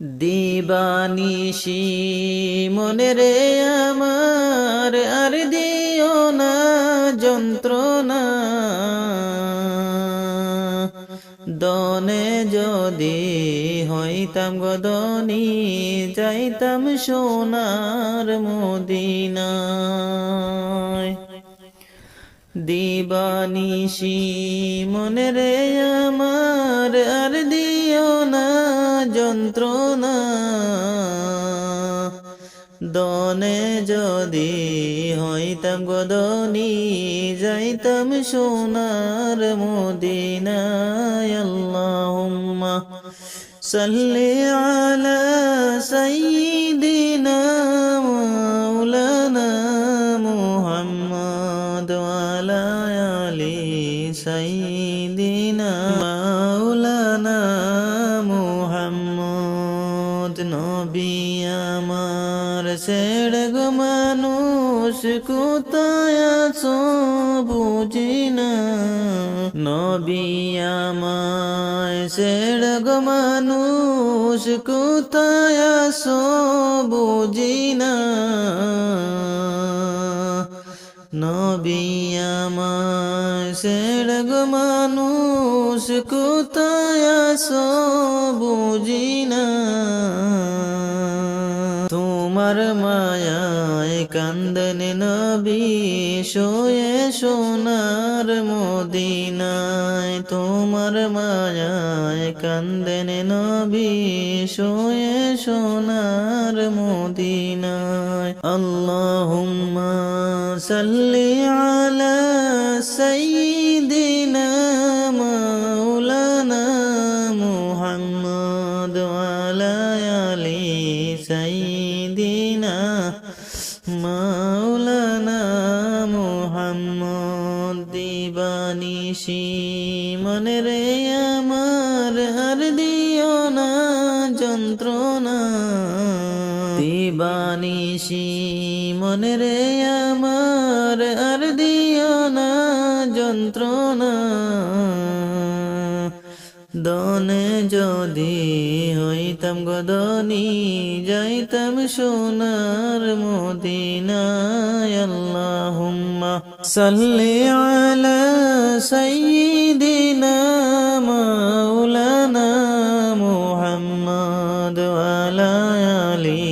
দিবানিশি মনে রে আমার আর দিও না যন্ত্রণা দনে যদি হইতাম গদনি যাইতাম সোনার মদিনায় দিবানিশি মনে রে আমার আর দিও না যন্ত্রণা দনে যদি হইতাম গদনি যাইতাম সোনার মদিনায় আল্লাহুম্মা সাল্লি আলা সাইয়্যিদিনা মাওলানা মুহাম্মদ ওয়া আলা আলি সাইয়্যিদিনা মাওলানা মুহাম্মদ নবী আমার ছেড়ে গো মানুষ কোথায় আছো বুঝি না নবী আমায় ছেড়ে গো মানুষ কোথায় আছো বুঝি না নবী আমায় ছেড়ে গো মানুষ কোথায় আছো বুঝি না তোমার মায়ায় কান্দন নবী শোয়ে সোনার মদিনায় তোমার মায়ায় কান্দন নবী শোয়ে সোনার মদিনায় আল্লাহুম্মা সাল্লি আলা সাইয়্যিদিনা মাওলানা মুহাম্মদ ওয়া আলা আলি সাইয়্যিদিনা মাওলানা মুহাম্মদ দিবানিশি মনে রে আমার আর দিও না যন্ত্রণা দিবানিশি মনে রে আমার আর দিও না যন্ত্রণা দনে যদি হইতাম গদনি যাইতাম সোনার মদিনায় আল্লাহুম্মা সাল্লি আলা সাইয়্যিদিনা মাওলানা মুহাম্মদ ওয়া আলা আলি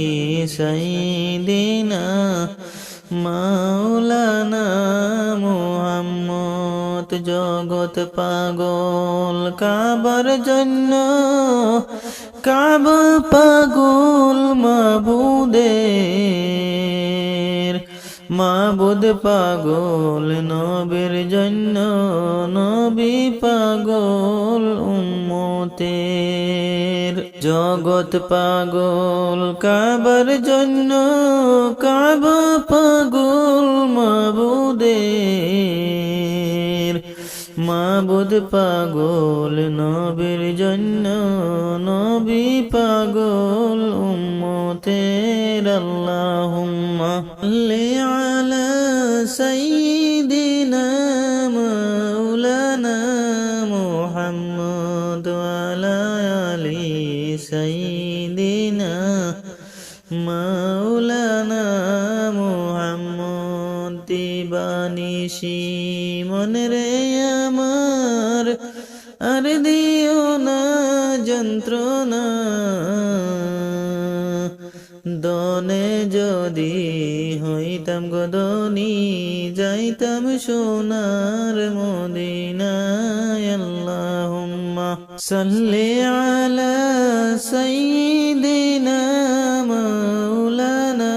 সাইয়্যিদিনা মাওলানা মুহাম্মদ জগৎ পাগল কাবার জন্য কাবা পাগল মাবুদের মাবুদ পাগল নবীর জন্য নবী পাগল উম্মতের জগৎ পাগল কাবার জন্য কাবা পাগল মাবুদের মাবুদ পাগল নবীর জন্য নবী পাগল উম্মতের আল্লাহুম্মা সাল্লি আলা সাইয়্যিদিনা মাওলানা মুহাম্মদ ওয়া আলা আলি সাইয়্যিদিনা মাওলানা মুহাম্মদ দিবানিশি মনে রে আমার আর দিও না যন্ত্রণা দনে যদি হইতাম গদনি যাইতাম সোনার মদিনায় আল্লাহুম্মা সাল্লি আলা সাইয়্যিদিনা মাওলানা